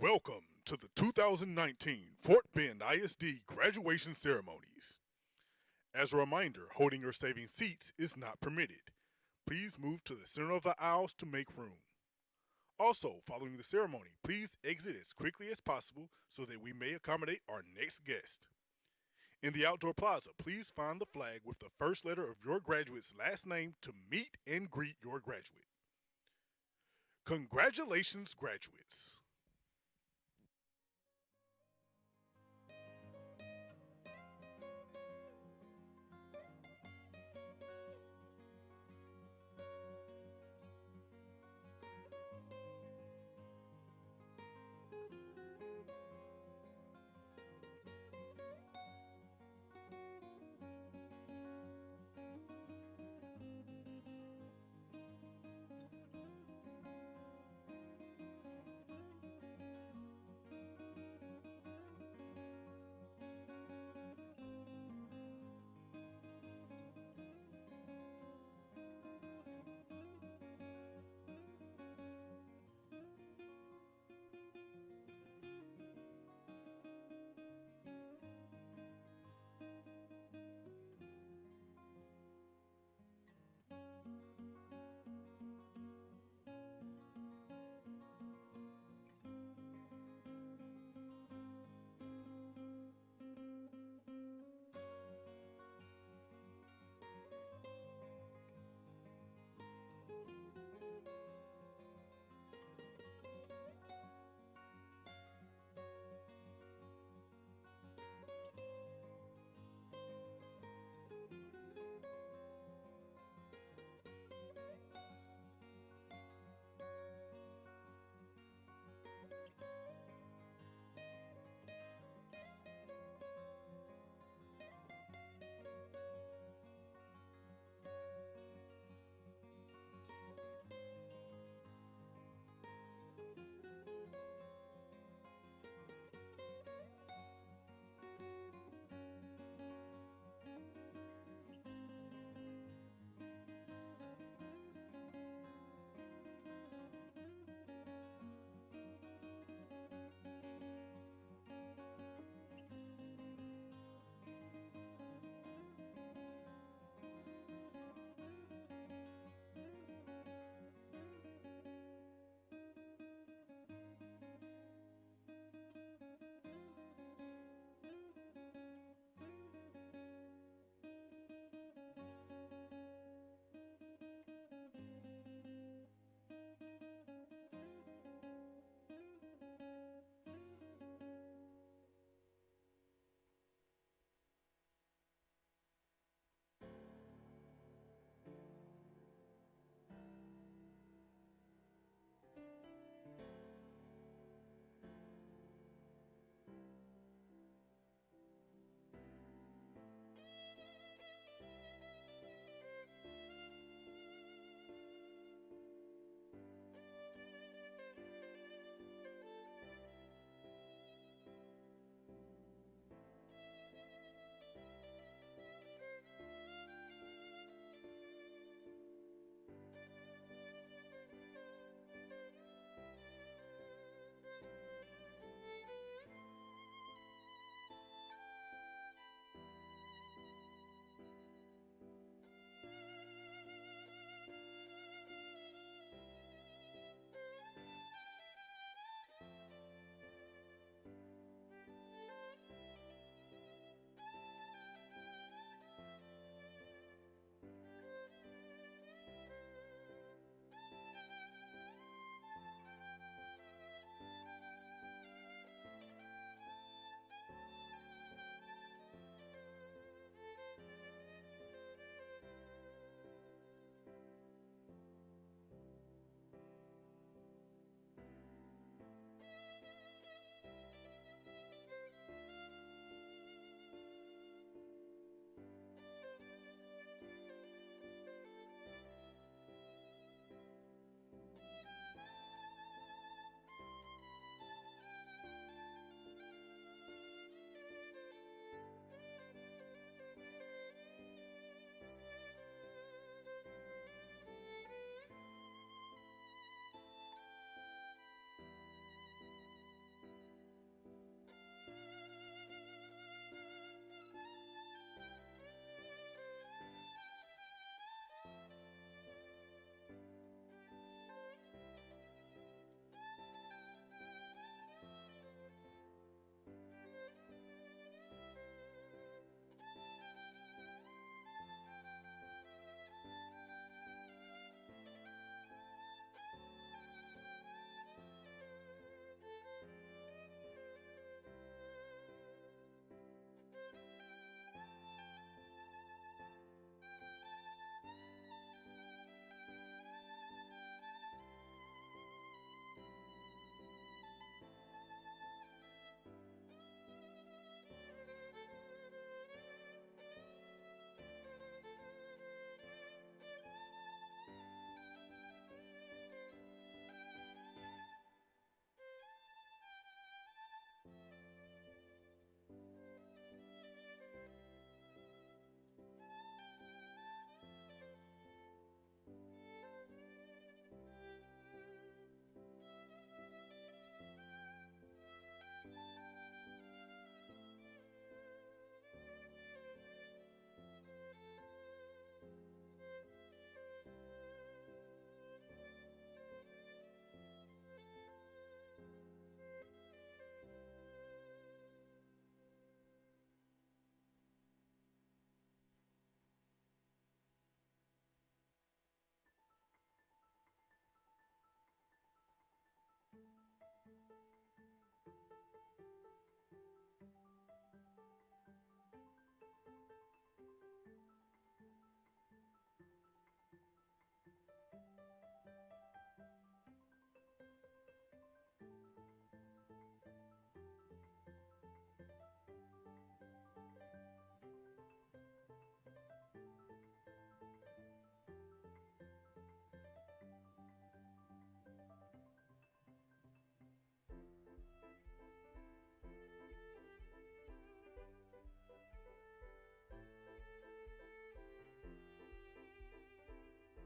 Welcome to the 2019 Fort Bend ISD graduation ceremonies. As a reminder, holding or saving seats is not permitted. Please move to the center of the aisles to make room. Also, following the ceremony, please exit as quickly as possible so that we may accommodate our next guest. In the outdoor plaza, please find the flag with the first letter of your graduate's last name to meet and greet your graduate. Congratulations, graduates.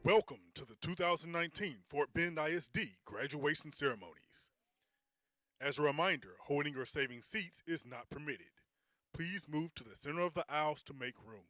Welcome to the 2019 Fort Bend ISD graduation ceremonies. As a reminder, holding or saving seats is not permitted. Please move to the center of the aisles to make room.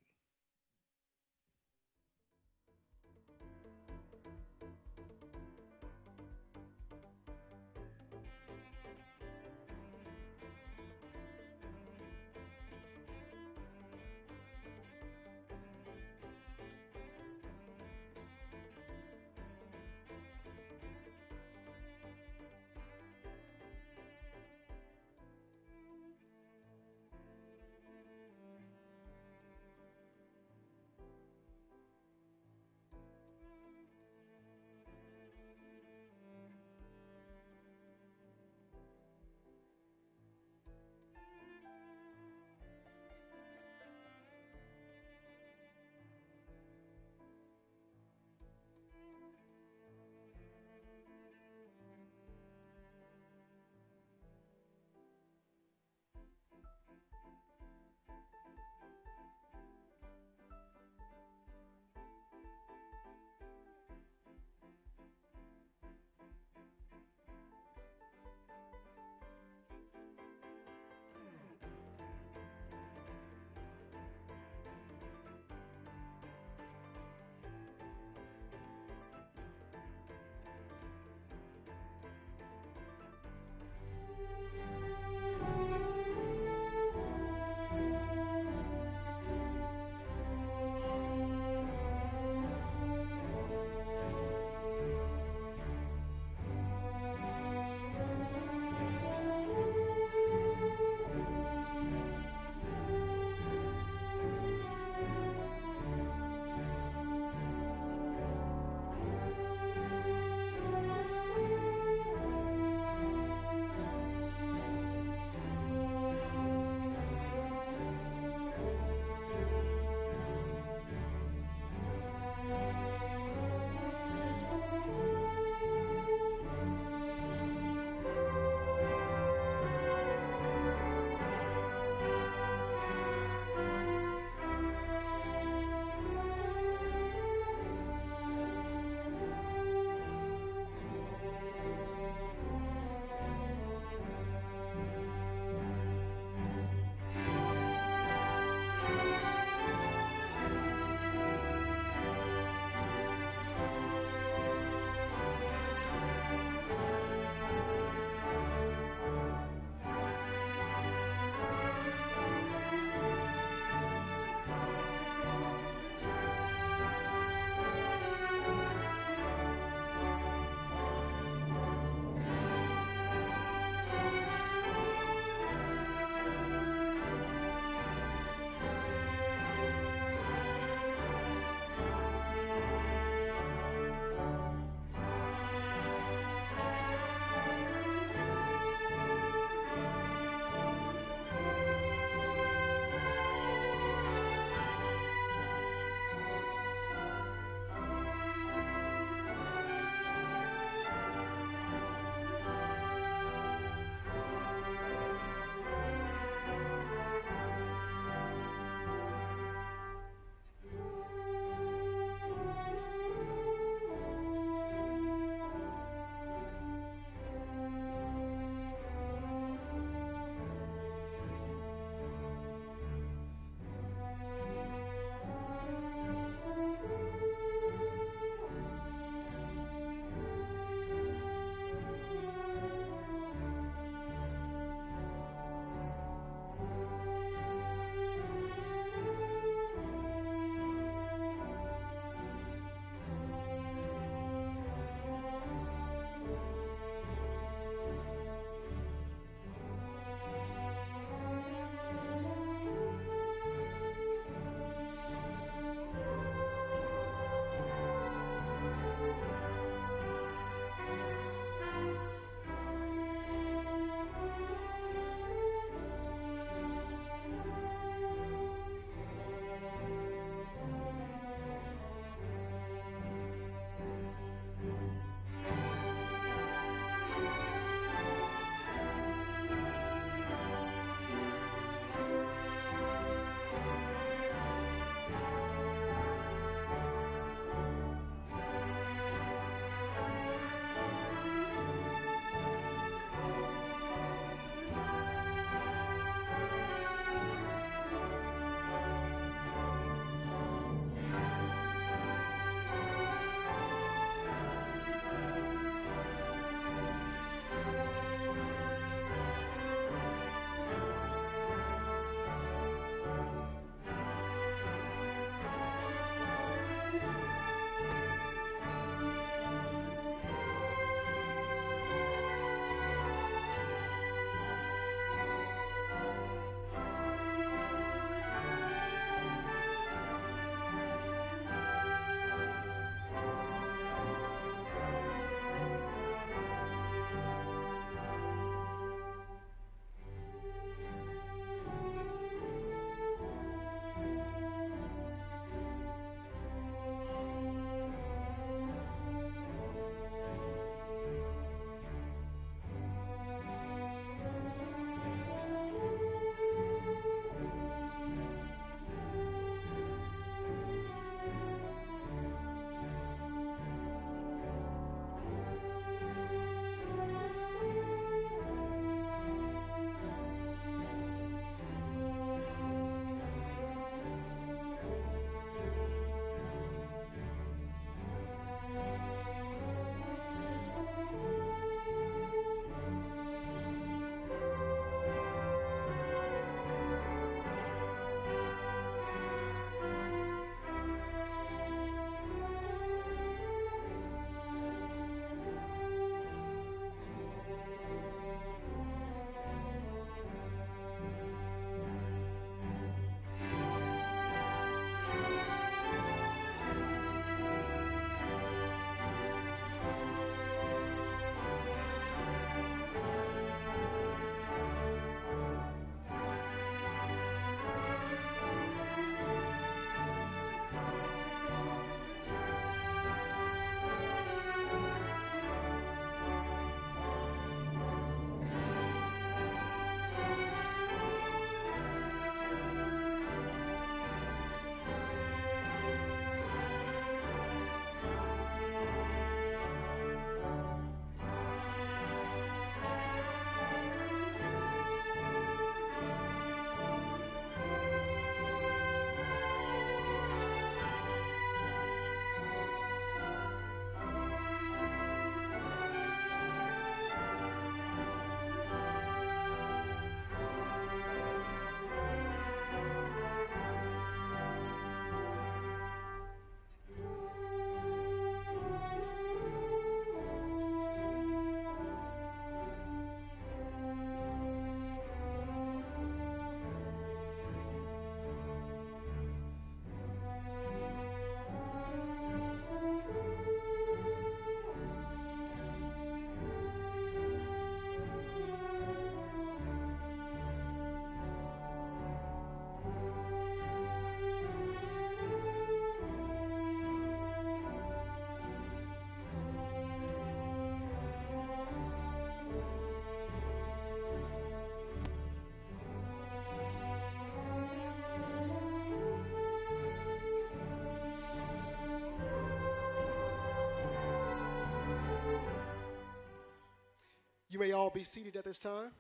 You may all be seated at this time.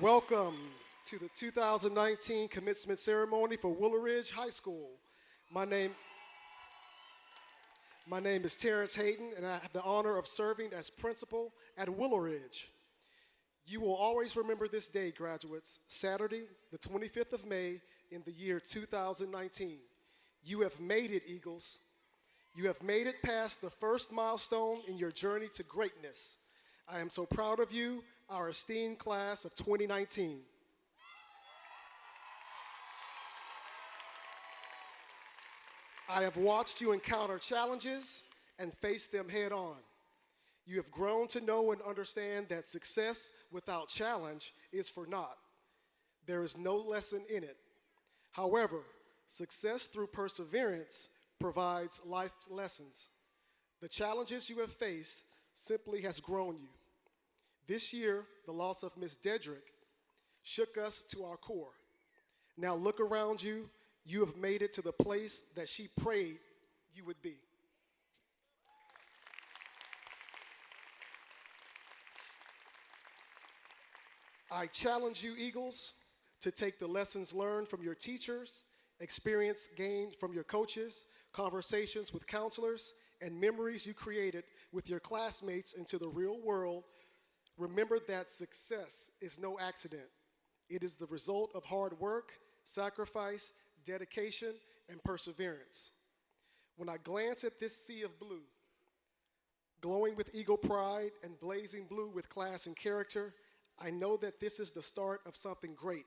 Welcome to the 2019 commencement ceremony for Willowridge High School. My name is Terrence Hayden, and I have the honor of serving as principal at Willowridge. You will always remember this day, graduates, Saturday, the 25th of May in the year 2019. You have made it, Eagles. You have made it past the first milestone in your journey to greatness. I am so proud of you, our esteemed class of 2019. I have watched you encounter challenges and face them head on. You have grown to know and understand that success without challenge is for naught. There is no lesson in it. However, success through perseverance provides life lessons. The challenges you have faced simply has grown you. This year, the loss of Miss Dedrick shook us to our core. Now look around you. You have made it to the place that she prayed you would be. I challenge you, Eagles, to take the lessons learned from your teachers, experience gained from your coaches, conversations with counselors, and memories you created with your classmates into the real world. Remember that success is no accident. It is the result of hard work, sacrifice, dedication, and perseverance. When I glance at this sea of blue, glowing with eagle pride and blazing blue with class and character, I know that this is the start of something great.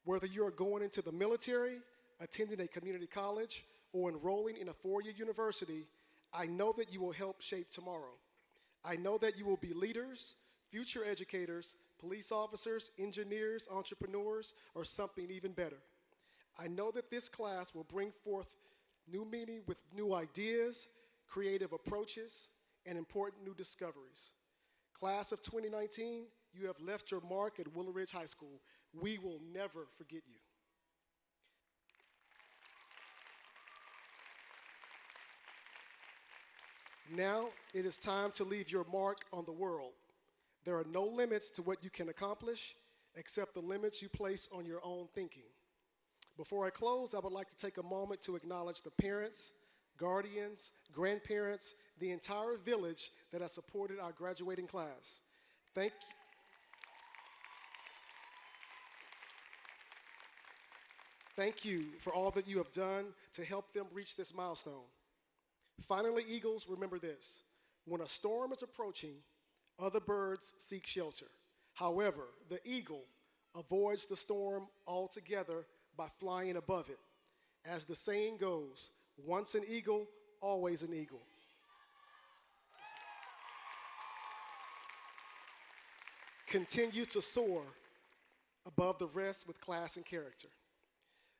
Whether you are going into the military, attending a community college, or enrolling in a four-year university, I know that you will help shape tomorrow. I know that you will be leaders, future educators, police officers, engineers, entrepreneurs, or something even better. I know that this class will bring forth new meaning with new ideas, creative approaches, and important new discoveries. Class of 2019, you have left your mark at Willowridge High School. We will never forget you. Now it is time to leave your mark on the world. There are no limits to what you can accomplish except the limits you place on your own thinking. Before I close, I would like to take a moment to acknowledge the parents, guardians, grandparents, the entire village that has supported our graduating class. Thank you for all that you have done to help them reach this milestone. Finally, Eagles, remember this. When a storm is approaching, other birds seek shelter. However, the eagle avoids the storm altogether by flying above it. As the saying goes, once an eagle, always an eagle. Continue to soar above the rest with class and character.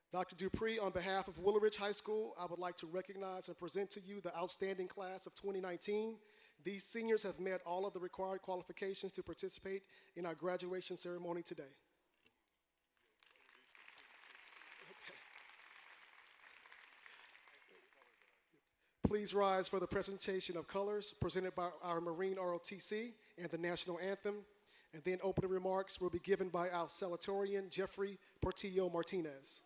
Dr. Dupree, on behalf of Willowridge High School, I would like to recognize and present to you the outstanding class of 2019. These seniors have met all of the required qualifications to participate in our graduation ceremony today. Please rise for the presentation of colors presented by our Marine ROTC and the national anthem, and then opening remarks will be given by our salutatorian, Jeffrey Portillo Martinez.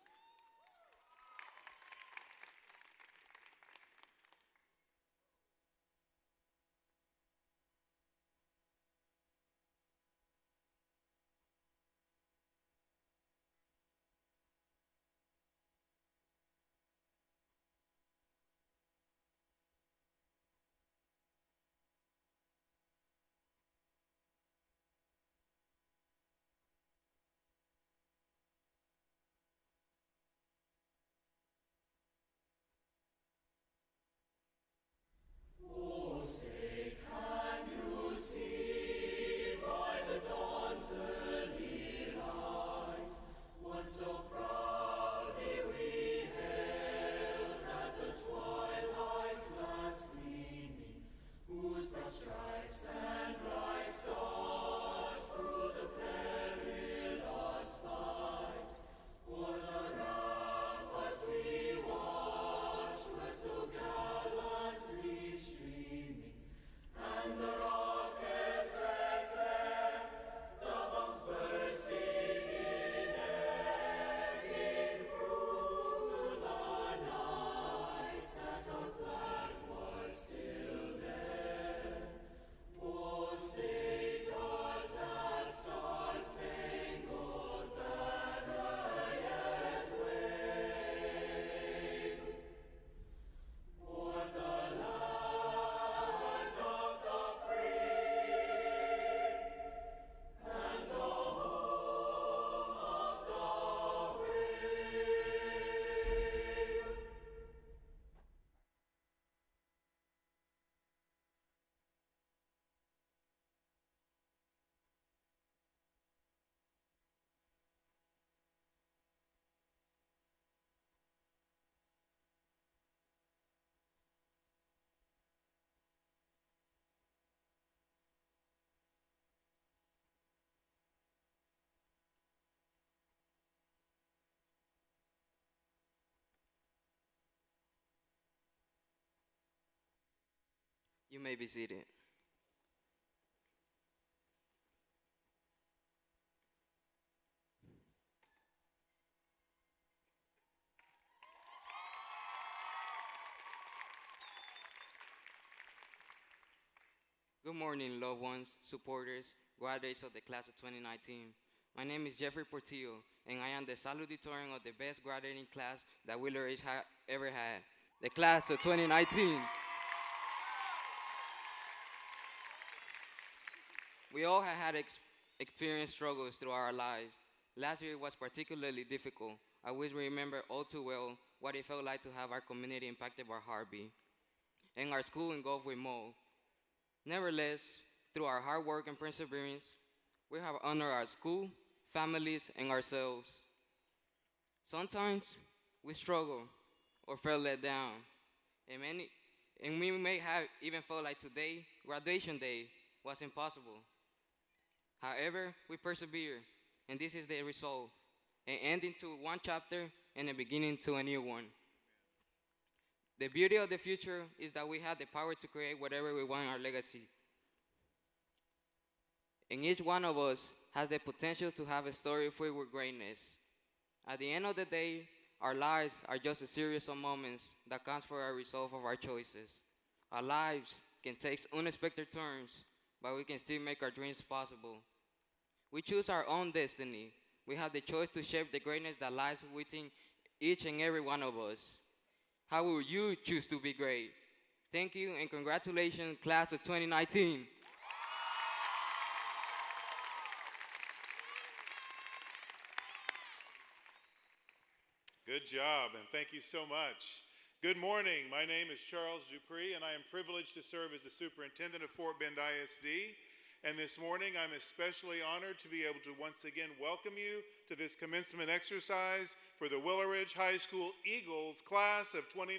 You may be seated. Good morning, loved ones, supporters, graduates of the class of 2019. My name is Jeffrey Portillo, and I am the salutatorian of the best graduating class that Willowridge ever had, the class of 2019. We all have had experienced struggles through our lives. Last year was particularly difficult. I wish we remember all too well what it felt like to have our community impacted by heartbeat and our school engulfed with mold. Nevertheless, through our hard work and perseverance, we have honored our school, families, and ourselves. Sometimes we struggle or feel let down, and we may have even felt like today, graduation day, was impossible. However, we persevere, and this is the result, an ending to one chapter and a beginning to a new one. The beauty of the future is that we have the power to create whatever we want in our legacy. And each one of us has the potential to have a story filled with greatness. At the end of the day, our lives are just a series of moments that count for a result of our choices. Our lives can take unexpected turns, but we can still make our dreams possible. We choose our own destiny. We have the choice to shape the greatness that lies within each and every one of us. How will you choose to be great? Thank you and congratulations, class of 2019. Good job, and thank you so much. Good morning. My name is Charles Dupree, and I am privileged to serve as the superintendent of Fort Bend ISD. And this morning, I'm especially honored to be able to once again welcome you to this commencement exercise for the Willowridge High School Eagles class of 2019.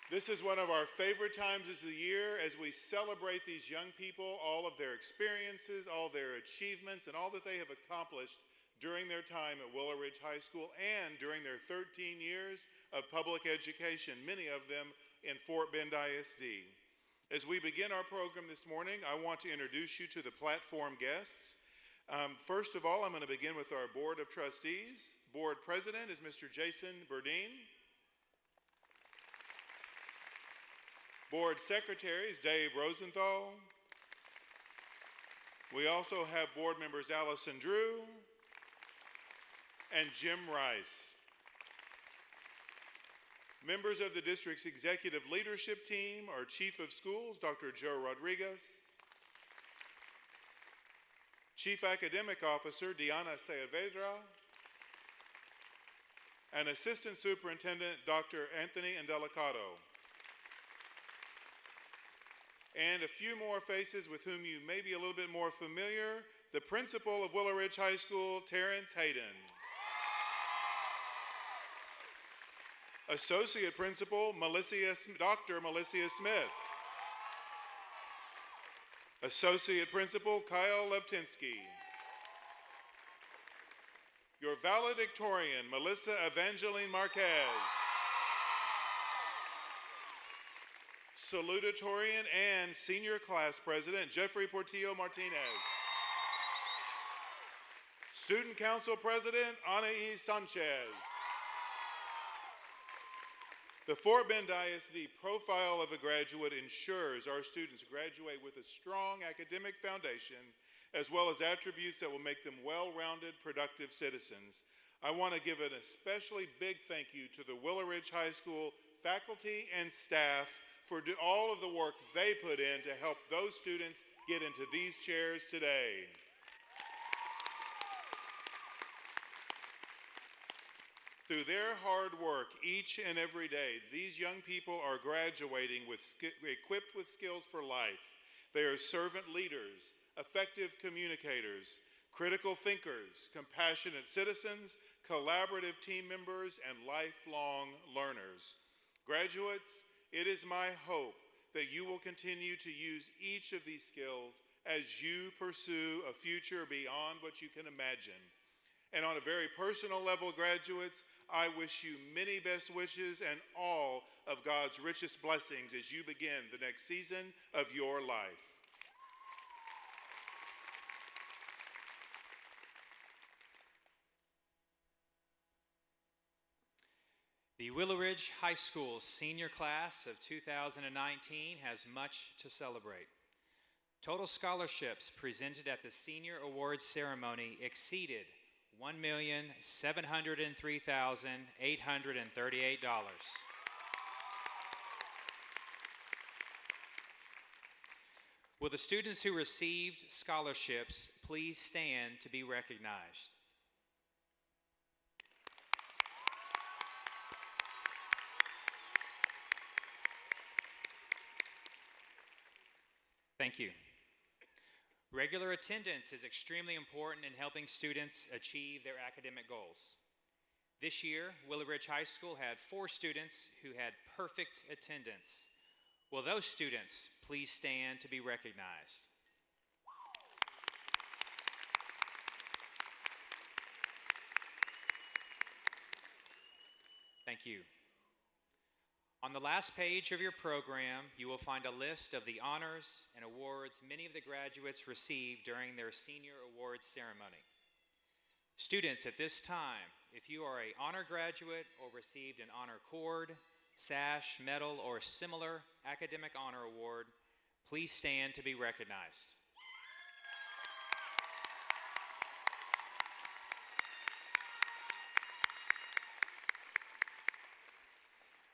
This is one of our favorite times of the year as we celebrate these young people, all of their experiences, all their achievements, and all that they have accomplished during their time at Willowridge High School and during their 13 years of public education, many of them in Fort Bend ISD. As we begin our program this morning, I want to introduce you to the platform guests. First of all, I'm going to begin with our Board of Trustees. Board President is Mr. Jason Burdine. Board Secretary is Dave Rosenthal. We also have board members Allison Drew and Jim Rice. Members of the district's executive leadership team are Chief of Schools, Dr. Joe Rodriguez, Chief Academic Officer, Diana Saavedra, and Assistant Superintendent, Dr. Anthony Indelicato. And a few more faces with whom you may be a little bit more familiar, the principal of Willowridge High School, Terrence Hayden. Associate Principal, Dr. Melissa Smith. Associate Principal, Kyle Levtinsky. Your valedictorian, Melissa Evangeline Marquez. Salutatorian and Senior Class President, Jeffrey Portillo Martinez. Student Council President, Anaís Sanchez. The Fort Bend ISD profile of a graduate ensures our students graduate with a strong academic foundation as well as attributes that will make them well-rounded, productive citizens. I want to give an especially big thank you to the Willowridge High School faculty and staff for all of the work they put in to help those students get into these chairs today. Through their hard work each and every day, these young people are graduating equipped with skills for life. They are servant leaders, effective communicators, critical thinkers, compassionate citizens, collaborative team members, and lifelong learners. Graduates, it is my hope that you will continue to use each of these skills as you pursue a future beyond what you can imagine. And on a very personal level, graduates, I wish you many best wishes and all of God's richest blessings as you begin the next season of your life. The Willowridge High School senior class of 2019 has much to celebrate. Total scholarships presented at the Senior Awards ceremony exceeded $1,703,838. Will the students who received scholarships please stand to be recognized? Thank you. Regular attendance is extremely important in helping students achieve their academic goals. This year, Willowridge High School had 4 students who had perfect attendance. Will those students please stand to be recognized? Thank you. On the last page of your program, you will find a list of the honors and awards many of the graduates received during their senior awards ceremony. Students, at this time, if you are an honor graduate or received an honor cord, sash, medal, or similar academic honor award, please stand to be recognized.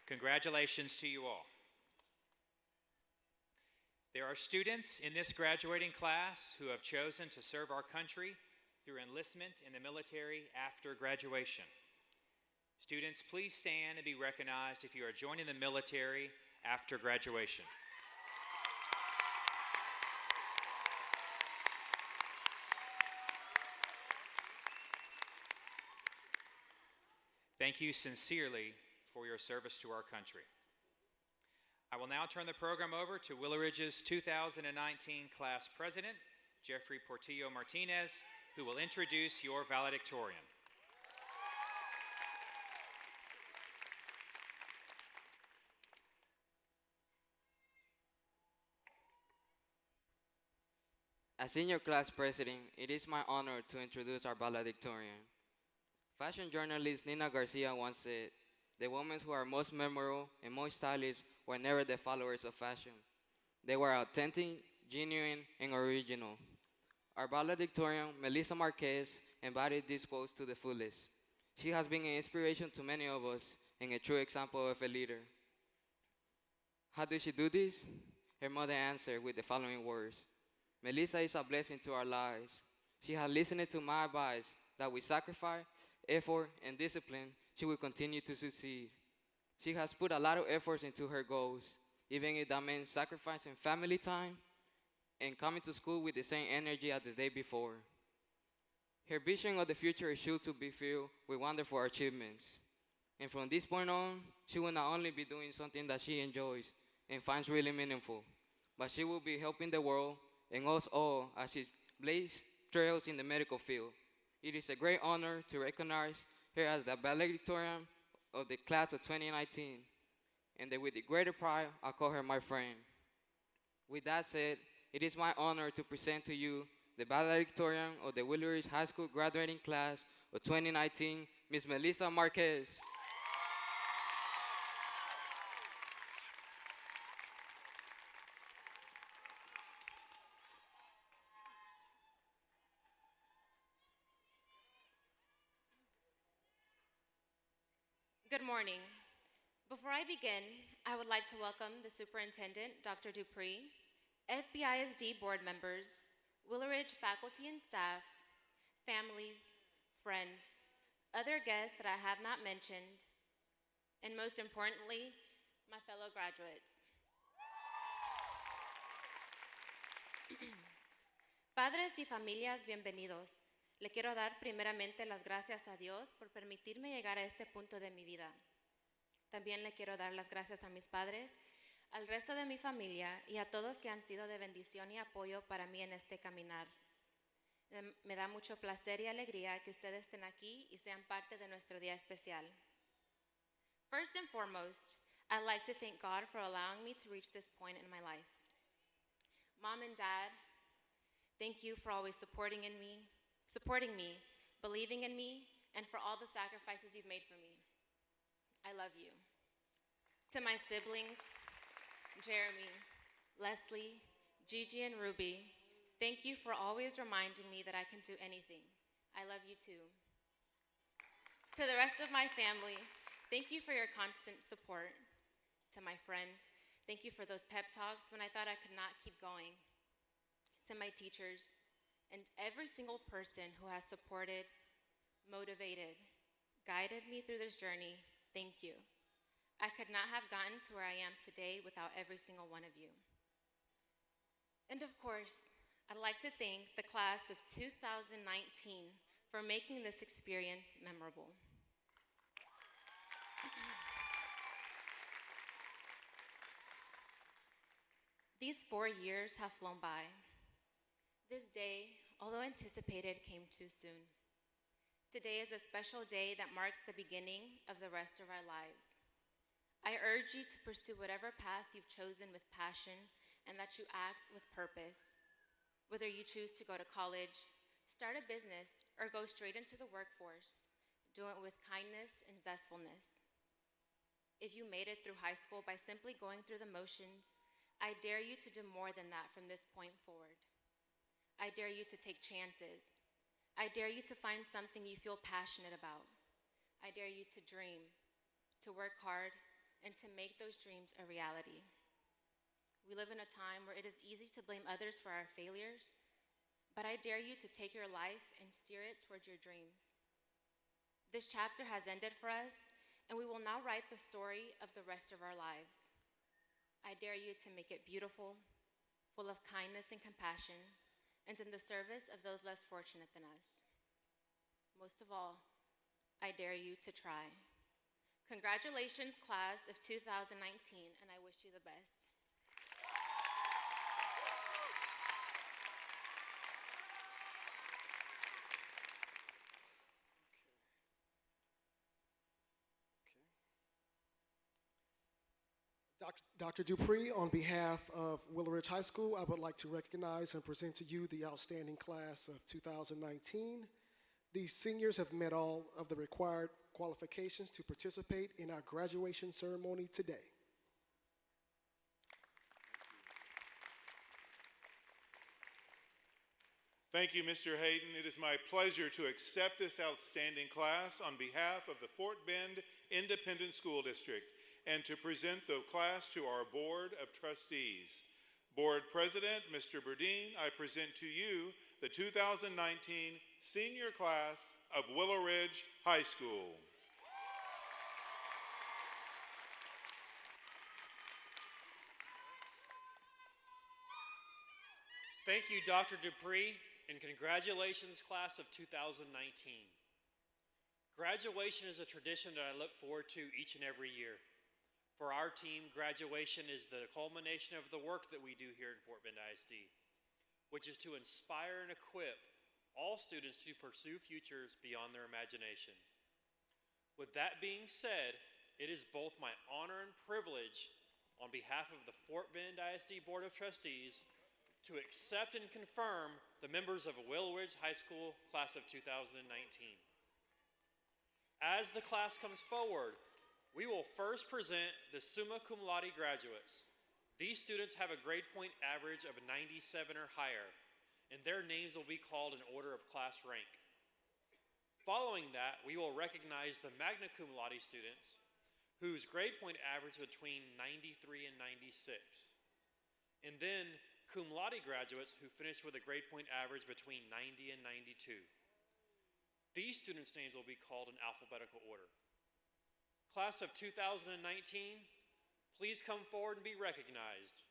Congratulations to you all. There are students in this graduating class who have chosen to serve our country through enlistment in the military after graduation. Students, please stand and be recognized if you are joining the military after graduation. Thank you sincerely for your service to our country. I will now turn the program over to Willowridge's 2019 class president, Jeffrey Portillo Martinez, who will introduce your valedictorian. As senior class president, it is my honor to introduce our valedictorian. Fashion journalist Nina Garcia once said, "The women who are most memorable and most stylish were never the followers of fashion. They were authentic, genuine, and original." Our valedictorian, Melissa Marquez, embodied these quotes to the fullest. She has been an inspiration to many of us and a true example of a leader. How did she do this? Her mother answered with the following words: "Melissa is a blessing to our lives. She has listened to my advice that with sacrifice, effort, and discipline, she will continue to succeed. She has put a lot of efforts into her goals, even if that means sacrificing family time and coming to school with the same energy as the day before. Her vision of the future is sure to be filled with wonderful achievements. And from this point on, she will not only be doing something that she enjoys and finds really meaningful, but she will be helping the world and us all as she blazes trails in the medical field. It is a great honor to recognize her as the valedictorian of the class of 2019, and that with the greater pride, I call her my friend. With that said, it is my honor to present to you the valedictorian of the Willowridge High School graduating class of 2019, Ms. Melissa Marquez. Good morning. Before I begin, I would like to welcome the Superintendent, Dr. Dupree, FBISD board members, Willowridge faculty and staff, families, friends, other guests that I have not mentioned, and most importantly, my fellow graduates. Padres y familias, bienvenidos. Le quiero dar primeramente las gracias a Dios por permitirme llegar a este punto de mi vida. También le quiero dar las gracias a mis padres, al resto de mi familia y a todos que han sido de bendición y apoyo para mí en este caminar. Me da mucho placer y alegría que ustedes estén aquí y sean parte de nuestro día especial. First and foremost, I'd like to thank God for allowing me to reach this point in my life. Mom and Dad, thank you for always supporting me, believing in me, and for all the sacrifices you've made for me. I love you. To my siblings, Jeremy, Leslie, Gigi, and Ruby, thank you for always reminding me that I can do anything. I love you too. To the rest of my family, thank you for your constant support. To my friends, thank you for those pep talks when I thought I could not keep going. To my teachers, and every single person who has supported, motivated, guided me through this journey, thank you. I could not have gotten to where I am today without every single one of you. And of course, I'd like to thank the class of 2019 for making this experience memorable. These 4 years have flown by. This day, although anticipated, came too soon. Today is a special day that marks the beginning of the rest of our lives. I urge you to pursue whatever path you've chosen with passion and that you act with purpose. Whether you choose to go to college, start a business, or go straight into the workforce, do it with kindness and zestfulness. If you made it through high school by simply going through the motions, I dare you to do more than that from this point forward. I dare you to take chances. I dare you to find something you feel passionate about. I dare you to dream, to work hard, and to make those dreams a reality. We live in a time where it is easy to blame others for our failures, but I dare you to take your life and steer it towards your dreams. This chapter has ended for us, and we will now write the story of the rest of our lives. I dare you to make it beautiful, full of kindness and compassion, and in the service of those less fortunate than us. Most of all, I dare you to try. Congratulations, class of 2019, and I wish you the best. Dr. Dupree, on behalf of Willowridge High School, I would like to recognize and present to you the outstanding class of 2019. These seniors have met all of the required qualifications to participate in our graduation ceremony today. Thank you, Mr. Hayden. It is my pleasure to accept this outstanding class on behalf of the Fort Bend Independent School District and to present the class to our Board of Trustees. Board President, Mr. Burdine, I present to you the 2019 senior class of Willowridge High School. Thank you, Dr. Dupree, and congratulations, class of 2019. Graduation is a tradition that I look forward to each and every year. For our team, graduation is the culmination of the work that we do here in Fort Bend ISD, which is to inspire and equip all students to pursue futures beyond their imagination. With that being said, it is both my honor and privilege on behalf of the Fort Bend ISD Board of Trustees to accept and confirm the members of Willowridge High School class of 2019. As the class comes forward, we will first present the summa cum laude graduates. These students have a grade point average of 97 or higher, and their names will be called in order of class rank. Following that, we will recognize the magna cum laude students, whose grade point average is between 93 and 96. And then cum laude graduates who finish with a grade point average between 90 and 92. These students' names will be called in alphabetical order. Class of 2019, please come forward and be recognized.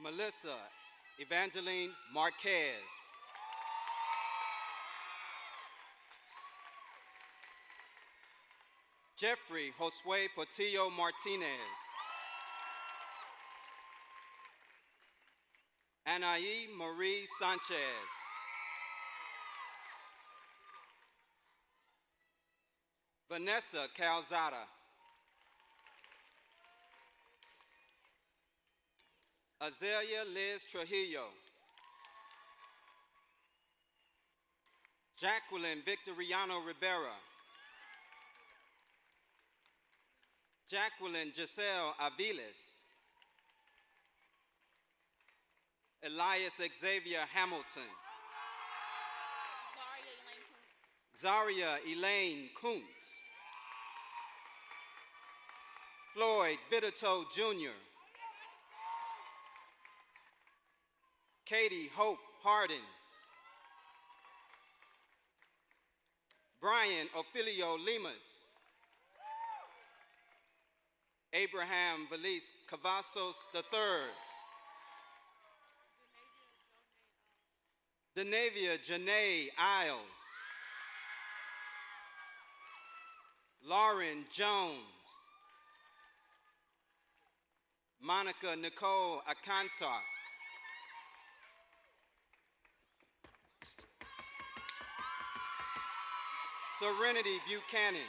Melissa Evangeline Marquez. Jeffrey Josue Portillo Martinez. Anaí Marie Sanchez. Vanessa Calzada. Azalea Liz Trujillo. Jacqueline Victoriano Rivera. Jacqueline Giselle Aviles. Elias Xavier Hamilton. Zaria Elaine Kuntz. Floyd Vitito Jr. Katie Hope Hardin. Brian Ophelio Limas. Abraham Valise Cavazos III. Denavia Janae Isles. Lauren Jones. Monica Nicole Akantar. Serenity Buchanan.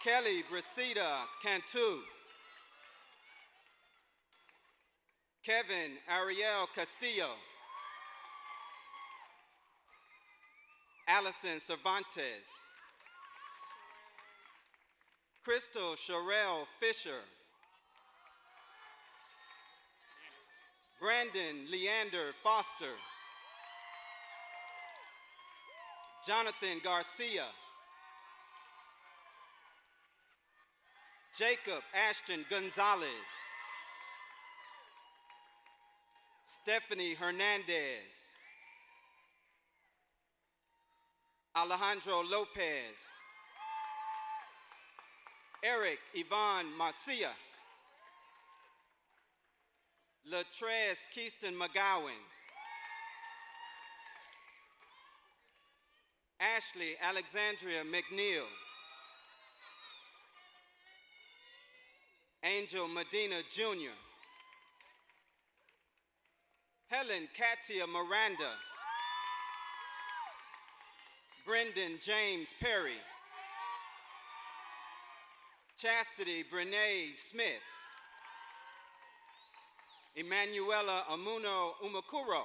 Kelly Brasida Cantu. Kevin Ariel Castillo. Allison Cervantes. Crystal Sherelle Fisher. Brandon Leander Foster. Jonathan Garcia. Jacob Ashton Gonzalez. Stephanie Hernandez. Alejandro Lopez. Eric Yvonne Marcia. Latrez Keyston McGowan. Ashley Alexandria McNeil. Angel Medina Jr. Helen Katia Miranda. Brendan James Perry. Chastity Brene Smith. Emanuela Amuno Umakuro.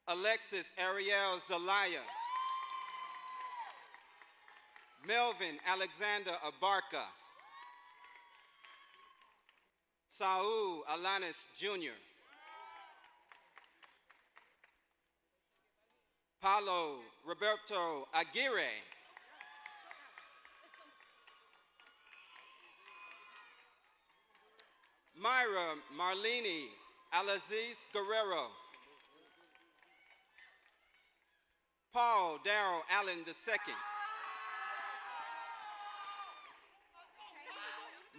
Alexis Ariel Zelaya. Melvin Alexander Abarca. Saul Alanis Jr. Paulo Roberto Aguirre. Myra Marlene Alaziz Guerrero. Paul Darrell Allen II.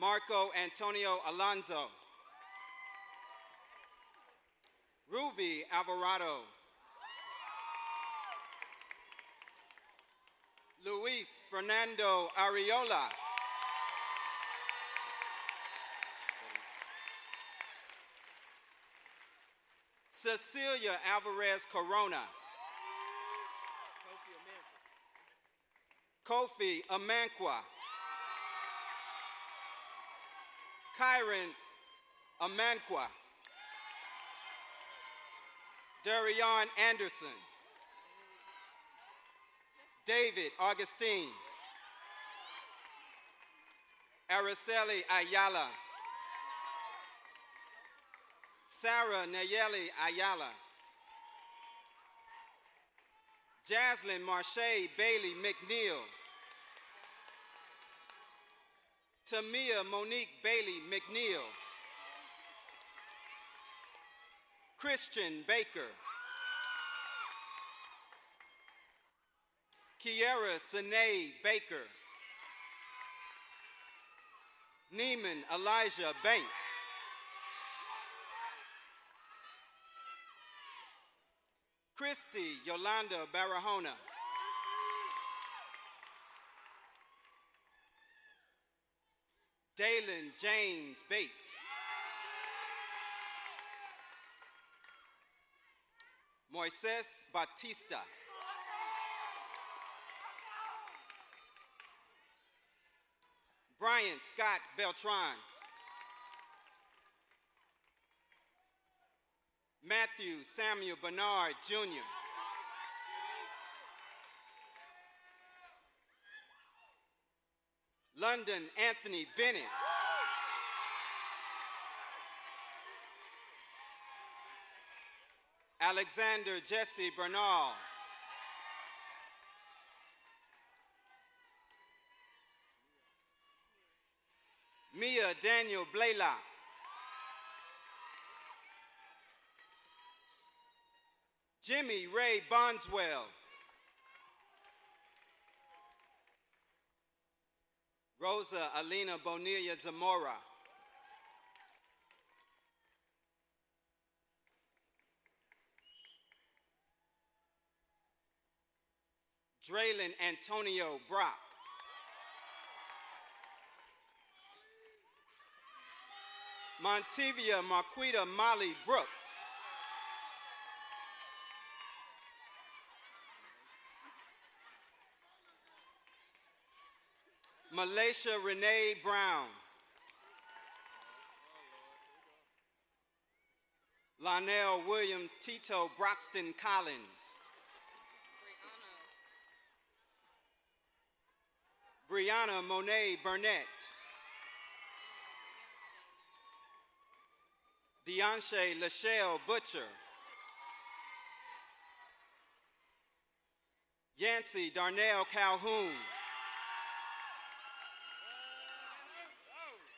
Marco Antonio Alonso. Ruby Alvarado. Luis Fernando Ariola. Cecilia Alvarez Corona. Kofi Amankwa. Kyron Amankwa. Darion Anderson. David Augustine. Araceli Ayala. Sarah Nayeli Ayala. Jaslyn Marche Bailey McNeil. Tamia Monique Bailey McNeil. Christian Baker. Kiera Sine Baker. Neiman Elijah Banks. Christy Yolanda Barahona. Dalen James Bates. Moises Batista. Brian Scott Beltran. Matthew Samuel Bernard Jr. London Anthony Bennett. Alexander Jesse Bernal. Mia Daniel Blaylock. Jimmy Ray Bondswell. Rosa Alina Bonilla Zamora. Draylon Antonio Brock. Montevia Marquita Molly Brooks. Malaysia Renee Brown. Lionel William Tito Broxton Collins. Brianna Monet Burnett. Deanshay Lachelle Butcher. Yancey Darnell Calhoun.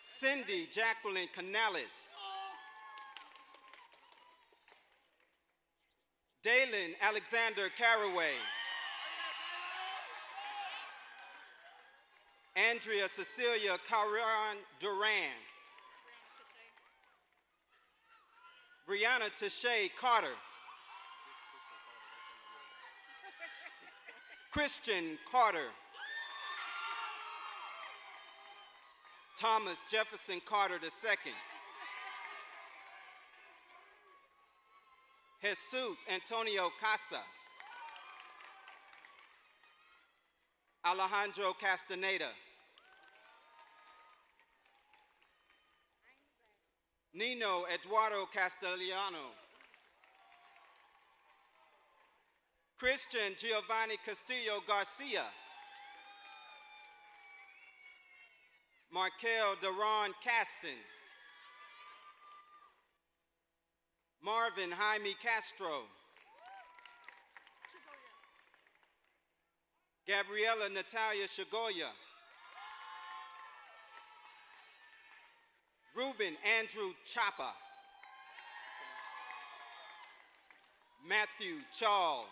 Cindy Jacqueline Canales. Dalen Alexander Caraway. Andrea Cecilia Caron Duran. Brianna Tashay Carter. Christian Carter. Thomas Jefferson Carter II. Jesus Antonio Casa. Alejandro Castaneda. Nino Eduardo Castellano. Christian Giovanni Castillo Garcia. Markel Deron Caston. Marvin Jaime Castro. Gabriela Natalia Shagoya. Ruben Andrew Chapa. Matthew Charles.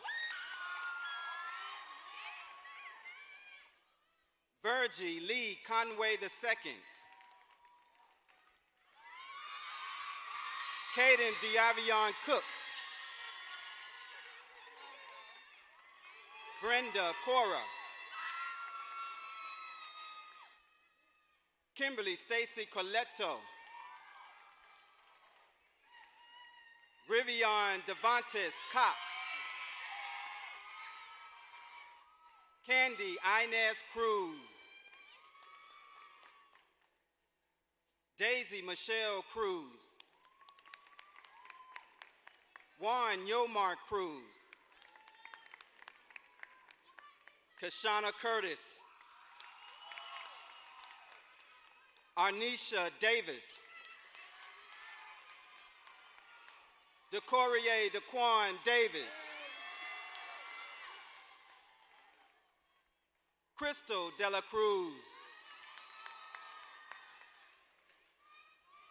Virgie Lee Conway II. Caden Diavion Cooks. Brenda Cora. Kimberly Stacy Coletto. Rivion Devontis Cox. Candy Inez Cruz. Daisy Michelle Cruz. Juan Yomar Cruz. Kashana Curtis. Arnisha Davis. DeCorier DeQuan Davis. Crystal Dela Cruz.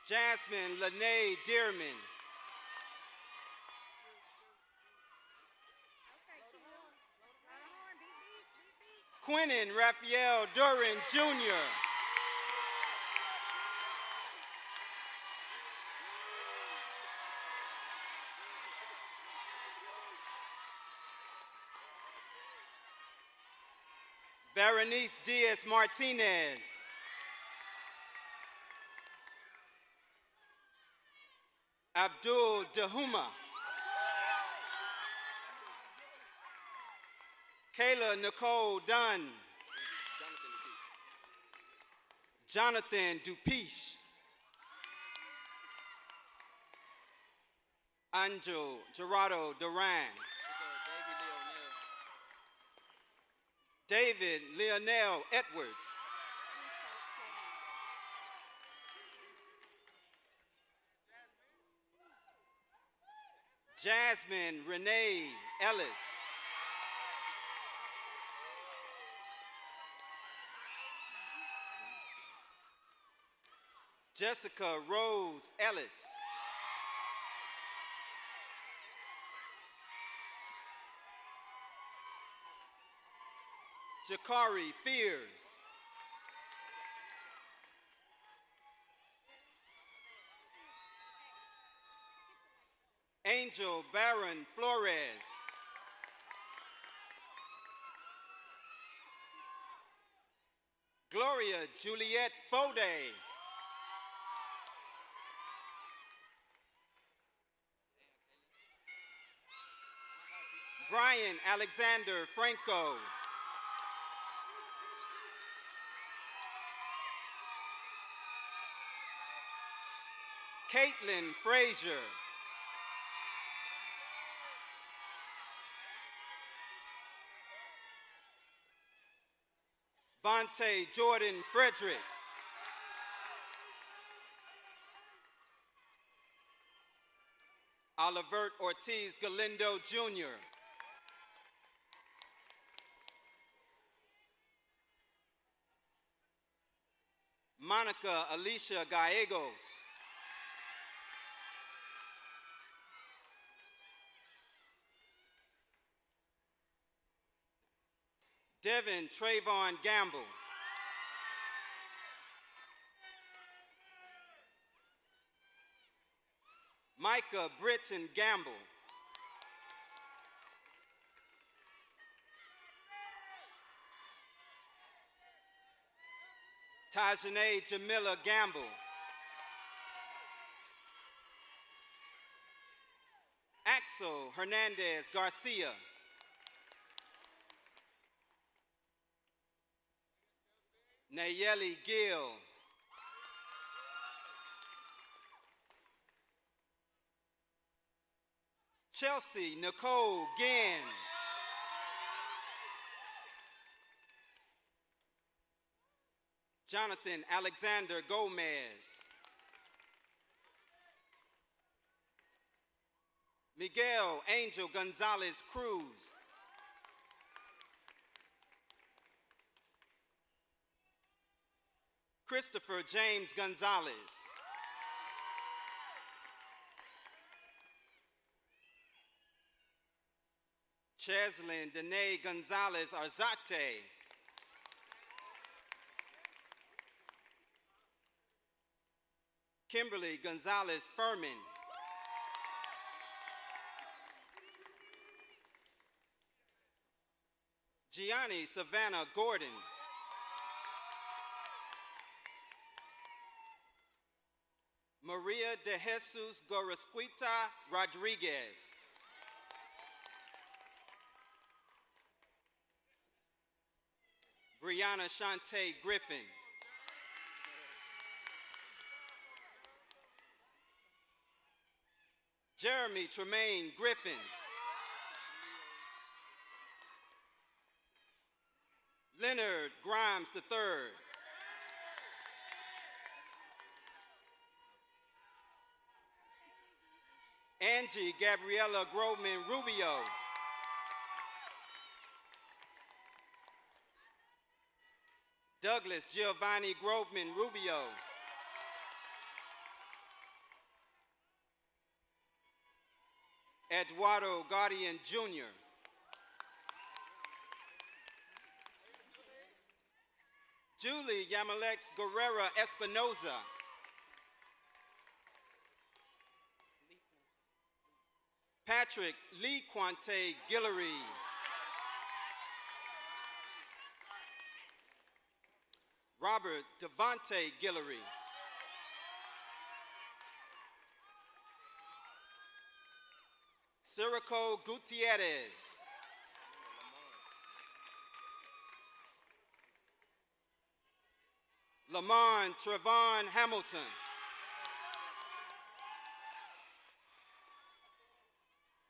Jasmine Lene Dearman. Quinnen Raphael Duran Jr. Berenice Diaz Martinez. Abdul Dahuma. Kayla Nicole Dunn. Jonathan Dupiche. Angel Gerardo Duran. David Leonel Edwards. Jasmine Renee Ellis. Jessica Rose Ellis. Jakari Fears. Angel Baron Flores. Gloria Juliet Fode. Brian Alexander Franco. Caitlin Frazier. Vontae Jordan Frederick. Olivert Ortiz Galindo Jr. Monica Alicia Gallegos. Devin Trayvon Gamble. Micah Britton Gamble. Tajane Jamila Gamble. Axel Hernandez Garcia. Nayeli Gill. Chelsea Nicole Gins. Jonathan Alexander Gomez. Miguel Angel Gonzalez Cruz. Christopher James Gonzalez. Cheslin Danae Gonzalez Arzate. Kimberly Gonzalez Furman. Gianni Savannah Gordon. Maria de Jesus Gorosquita Rodriguez. Brianna Shante Griffin. Jeremy Tremaine Griffin. Leonard Grimes III. Angie Gabriella Groveman Rubio. Douglas Giovanni Groveman Rubio. Eduardo Guardian Jr. Julie Yamalex Guerrera Espinoza. Patrick Lee Quante Guillory. Robert Devontae Guillory. Cirico Gutierrez. Lamont Trevon Hamilton.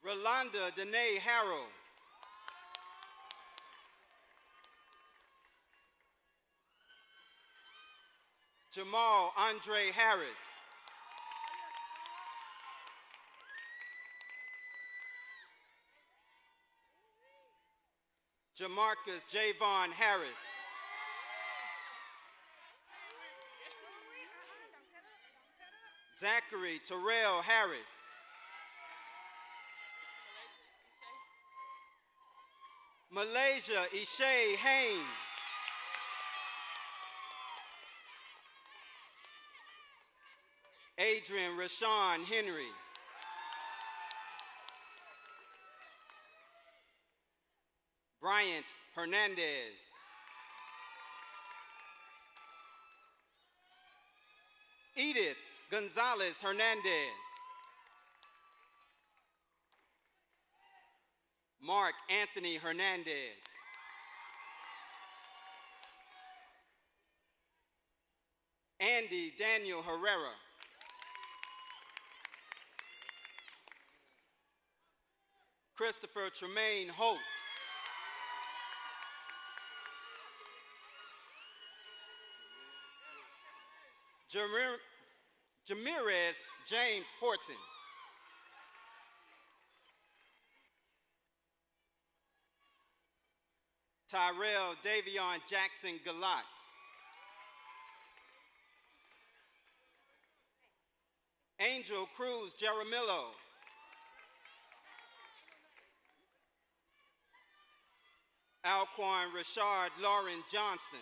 Rolanda Danae Harrell. Jamal Andre Harris. Jamarcus Javon Harris. Zachary Terrell Harris. Malaysia Ishay Haynes. Adrian Rashawn Henry. Bryant Hernandez. Edith Gonzalez Hernandez. Mark Anthony Hernandez. Andy Daniel Herrera. Christopher Tremaine Holt. Jamirez James Porton. Tyrell Davion Jackson Galat. Angel Cruz Jaramillo. Alquan Rashard Lauren Johnson.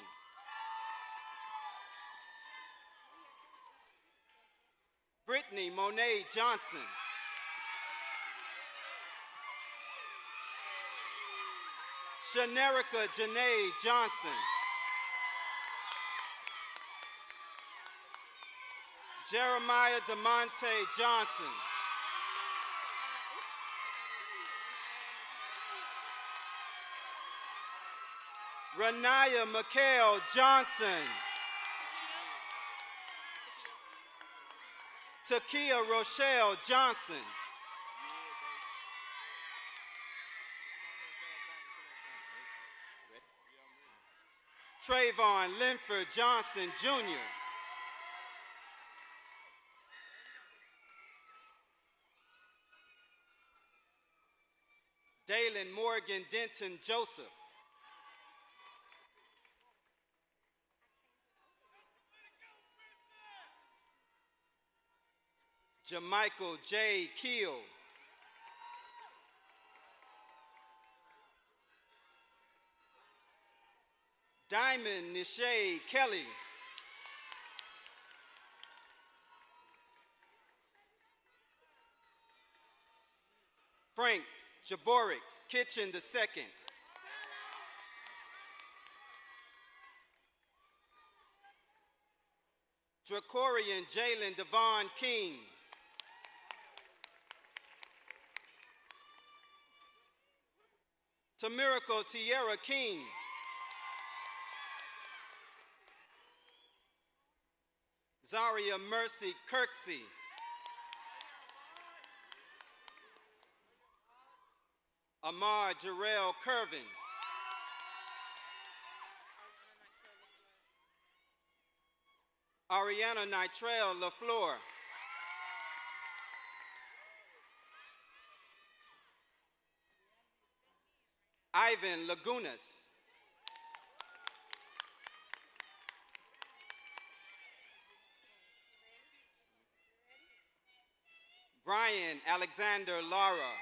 Brittany Monet Johnson. Shanerica Janae Johnson. Jeremiah DeMonte Johnson. Renaya McHale Johnson. Takia Rochelle Johnson. Trayvon Linford Johnson Jr. Dalen Morgan Denton Joseph. Jamichael J. Keel. Diamond Nishay Kelly. Frank Jaborik Kitchen II. Dracorian Jalen Devon King. Tamirico Tierra King. Zaria Mercy Kirksey. Amar Jarrell Curvin. Ariana Nitrell LaFleur. Ivan Lagunas. Brian Alexander Lara.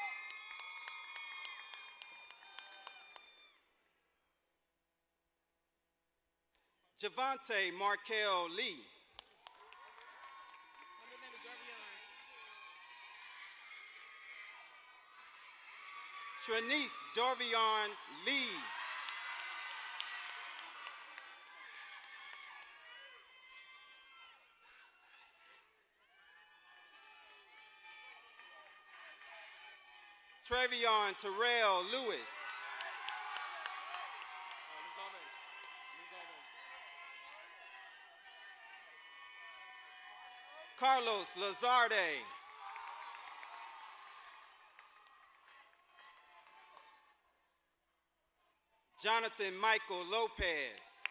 Javante Markel Lee. Trinice Dorvion Lee. Trevion Terrell Lewis. Carlos Lazarde. Jonathan Michael Lopez.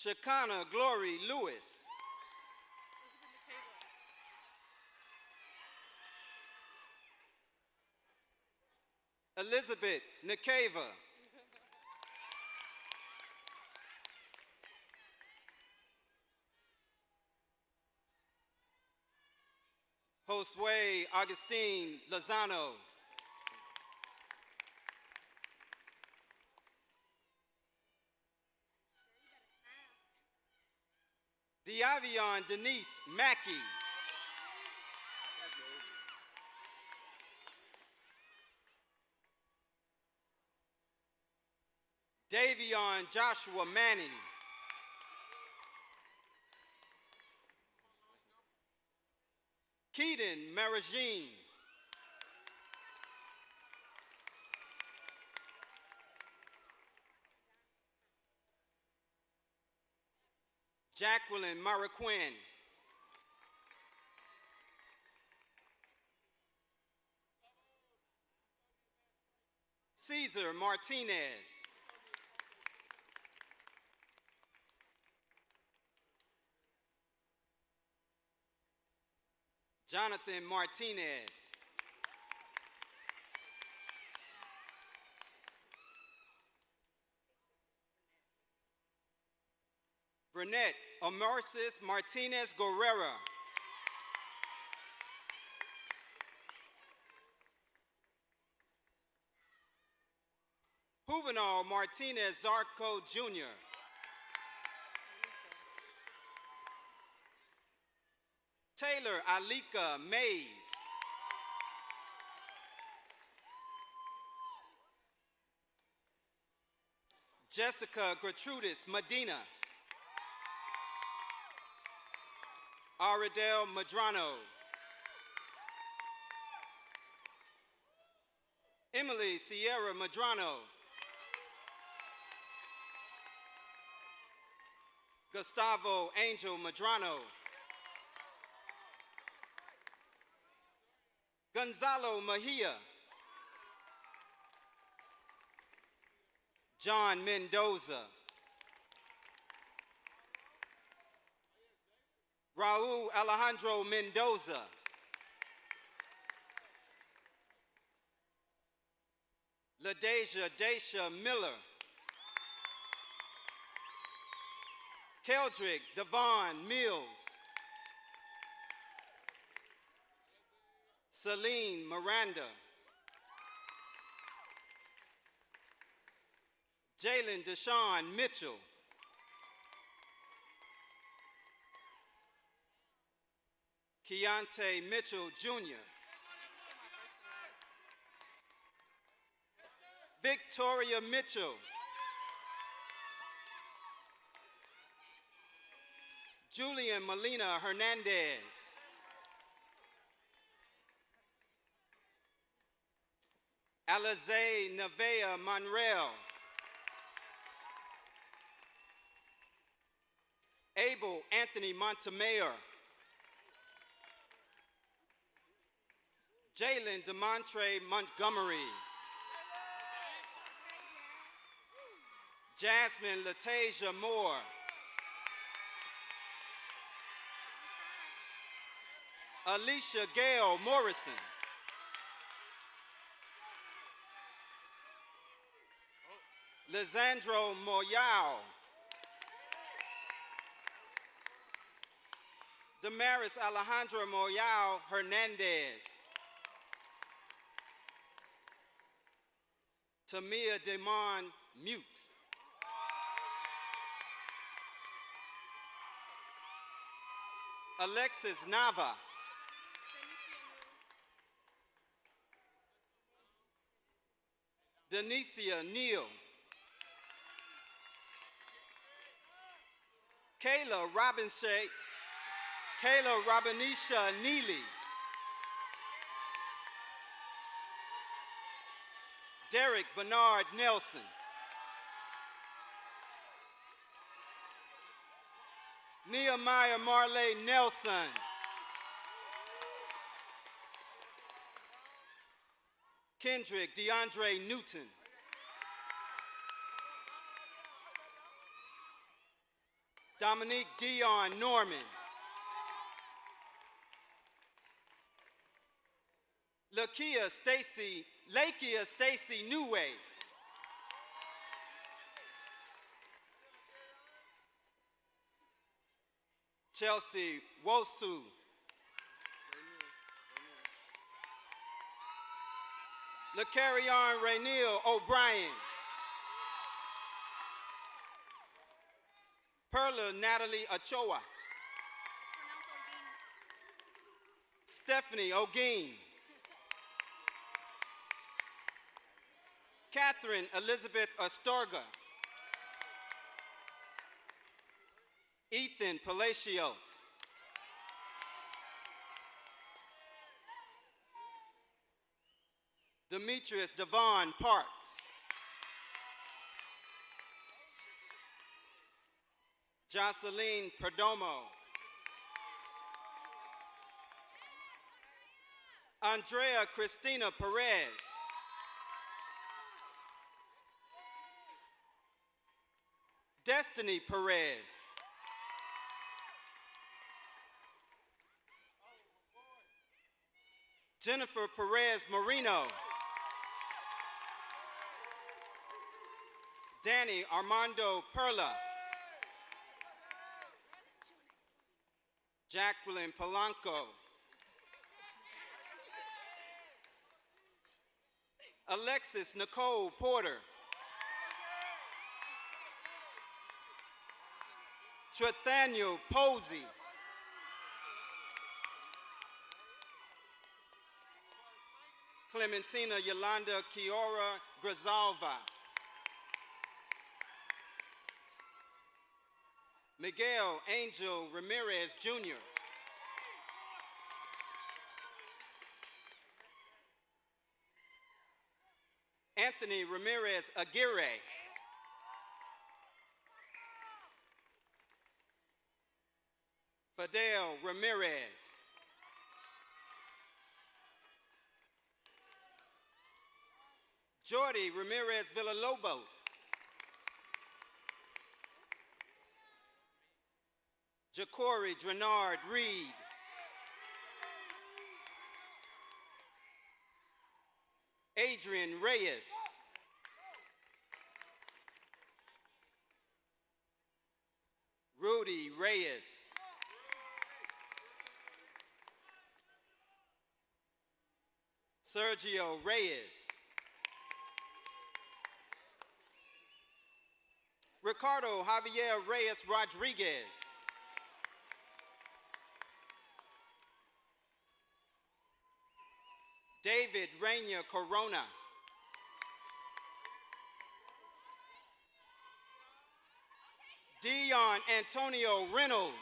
Shekinah Glory Lewis. Elizabeth Nikeva. Josue Augustine Lozano. Diavion Denise Mackey. Davion Joshua Manning. Keaton Maragine. Jacqueline Maraquin. Caesar Martinez. Jonathan Martinez. Burnett Amarsis Martinez Guerrera. Juvenal Martinez Zarco Jr. Taylor Alika Mays. Jessica Gertrudis Medina. Aridel Madrano. Emily Sierra Madrano. Gustavo Angel Madrano. Gonzalo Mejia. John Mendoza. Raul Alejandro Mendoza. LaDeja Daisha Miller. Keldrick Devon Mills. Celine Miranda. Jalen Deshaun Mitchell. Keontae Mitchell Jr. Victoria Mitchell. Julian Molina Hernandez. Alize Nevea Monreal. Abel Anthony Montemayor. Jalen DeMontre Montgomery. Jasmine Latasia Moore. Alicia Gale Morrison. Lisandro Moyao. Damaris Alejandra Moyao Hernandez. Tamia Demond Mukes. Alexis Nava. Denicia Neal. Kayla Robinisha Neely. Derek Bernard Nelson. Nehemiah Marley Nelson. Kendrick DeAndre Newton. Dominique Dion Norman. Lakia Stacy Newway. Chelsea Wosu. LaCarrion Rainiel O'Brien. Perla Natalie Ochoa. Stephanie O'Gean. Catherine Elizabeth Astorga. Ethan Palacios. Demetrius Devon Parks. Jocelyn Perdomo. Andrea Christina Perez. Destiny Perez. Jennifer Perez Marino. Danny Armando Perla. Jacqueline Polanco. Alexis Nicole Porter. Trethaniel Posey. Clementina Yolanda Kiora Grazalva. Miguel Angel Ramirez Jr. Anthony Ramirez Aguirre. Fidel Ramirez. Jordy Ramirez Villalobos. Jacory Drenard Reed. Adrian Reyes. Rudy Reyes. Sergio Reyes. Ricardo Javier Reyes Rodriguez. David Rainier Corona. Dion Antonio Reynolds.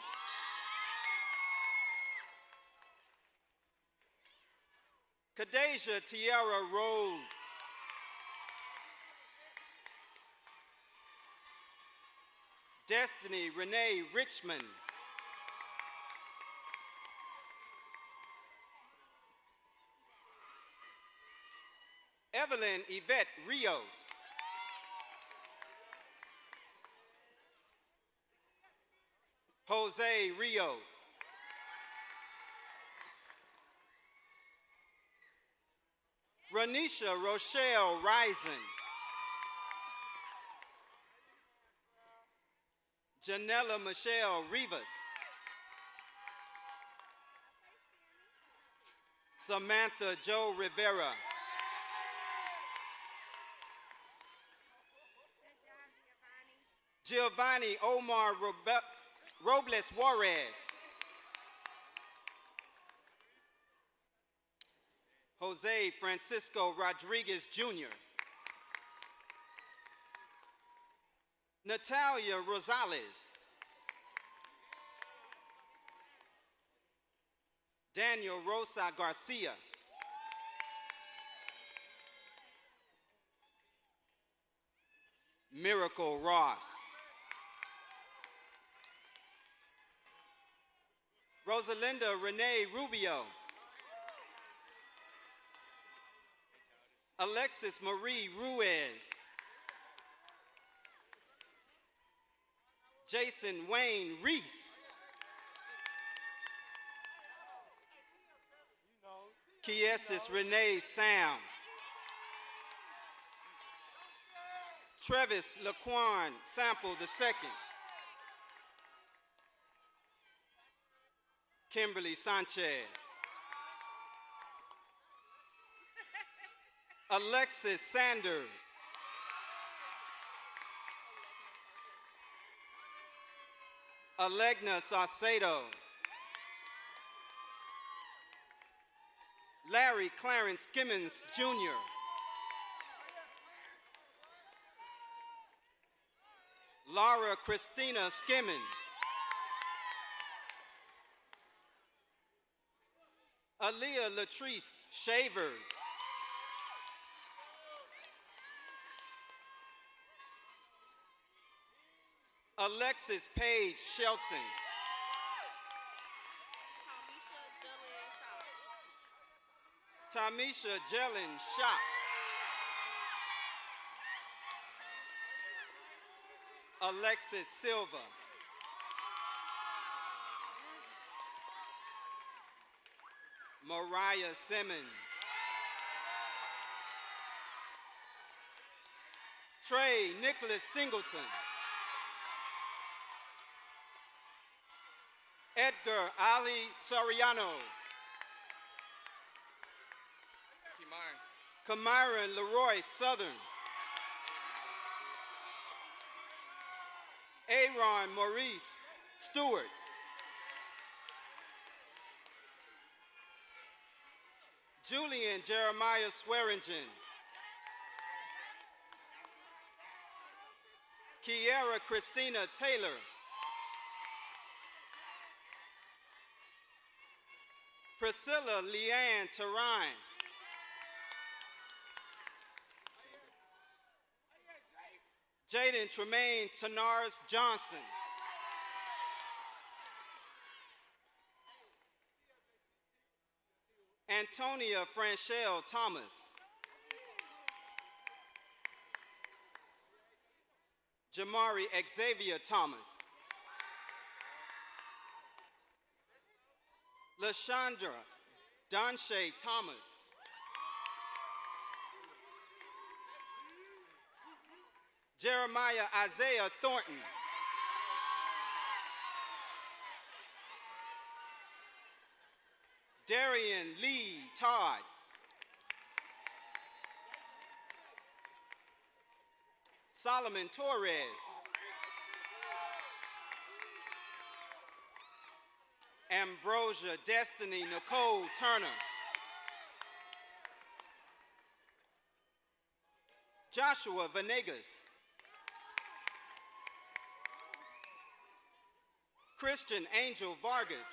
Kadeja Tierra Rhodes. Destiny Renee Richmond. Evelyn Yvette Rios. Jose Rios. Ranisha Rochelle Risen. Janella Michelle Rivas. Samantha Jo Rivera. Giovanni Omar Robles Juarez. Jose Francisco Rodriguez Jr. Natalia Rosales. Daniel Rosa Garcia. Miracle Ross. Rosalinda Renee Rubio. Alexis Marie Ruiz. Jason Wayne Reese. Kiesis Renee Sam. Travis Laquan Sample II. Kimberly Sanchez. Alexis Sanders. Alegna Saucedo. Larry Clarence Gimmons Jr. Laura Christina Skimmons. Aaliyah Latrice Shavers. Alexis Paige Shelton. Tamisha Jellin Shop. Alexis Silva. Mariah Simmons. Trey Nicholas Singleton. Edgar Ali Soriano. Kamiron Leroy Southern. Aaron Maurice Stewart. Julian Jeremiah Swearingen. Kiera Christina Taylor. Priscilla Leanne Terine. Jaden Tremaine Tanars Johnson. Antonia Franchelle Thomas. Jamari Xavier Thomas. LaShondra Donshay Thomas. Jeremiah Isaiah Thornton. Darian Lee Todd. Solomon Torres. Ambrosia Destiny Nicole Turner. Joshua Venegas. Christian Angel Vargas.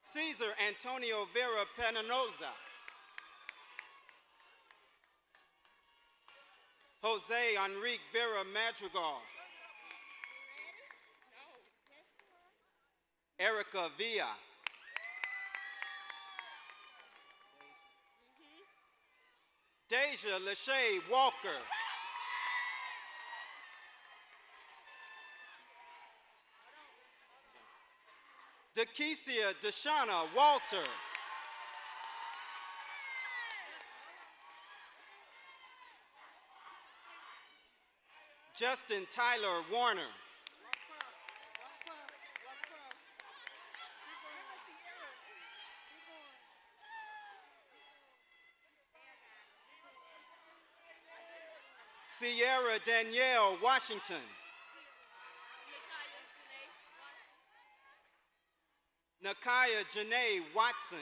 Cesar Antonio Vera Penanoza. Jose Enrique Vera Madrigal. Erica Villa. Deja Lachey Walker. Dekesia Deshauna Walter. Justin Tyler Warner. Sierra Danielle Washington. Nakaya Janae Watson.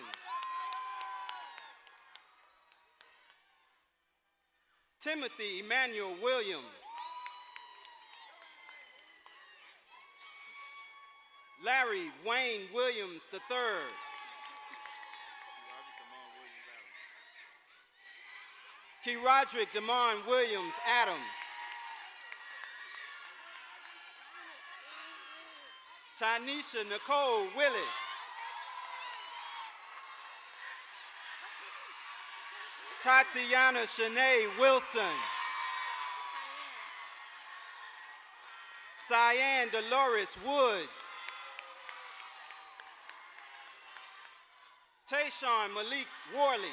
Timothy Emmanuel Williams. Larry Wayne Williams III. Keyrodrick Damon Williams Adams. Tanisha Nicole Willis. Tatiana Shanae Wilson. Cyan Dolores Woods. Tayshawn Malik Worley.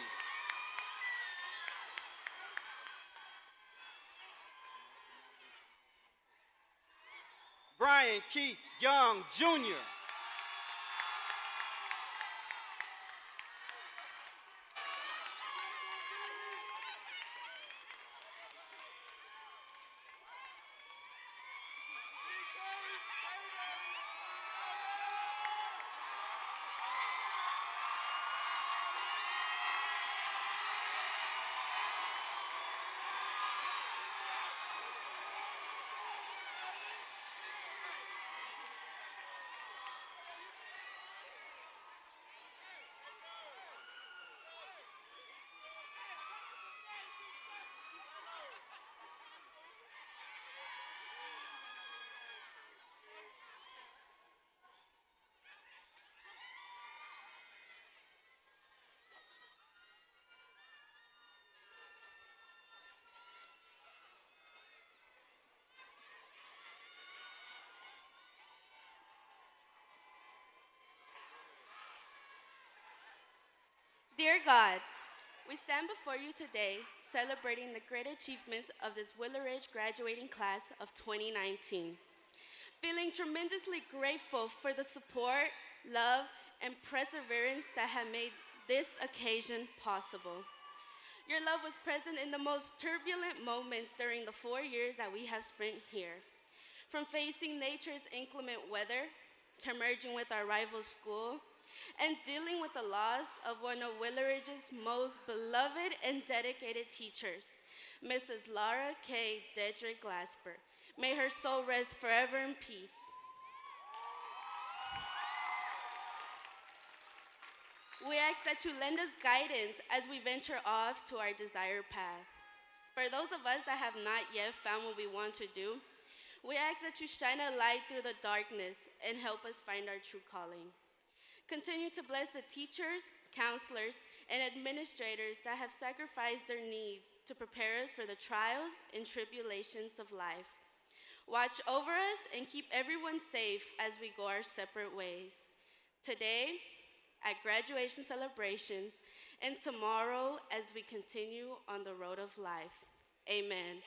Brian Keith Young Jr. Dear God, we stand before you today celebrating the great achievements of this Willowridge graduating class of 2019. Feeling tremendously grateful for the support, love, and perseverance that have made this occasion possible. Your love was present in the most turbulent moments during the 4 years that we have spent here. From facing nature's inclement weather, to merging with our rival school, and dealing with the loss of one of Willowridge's most beloved and dedicated teachers, Mrs. Laura K. Dedrick Glasper. May her soul rest forever in peace. We ask that you lend us guidance as we venture off to our desired path. For those of us that have not yet found what we want to do, we ask that you shine a light through the darkness and help us find our true calling. Continue to bless the teachers, counselors, and administrators that have sacrificed their needs to prepare us for the trials and tribulations of life. Watch over us and keep everyone safe as we go our separate ways. Today, at graduation celebrations, and tomorrow as we continue on the road of life. Amen.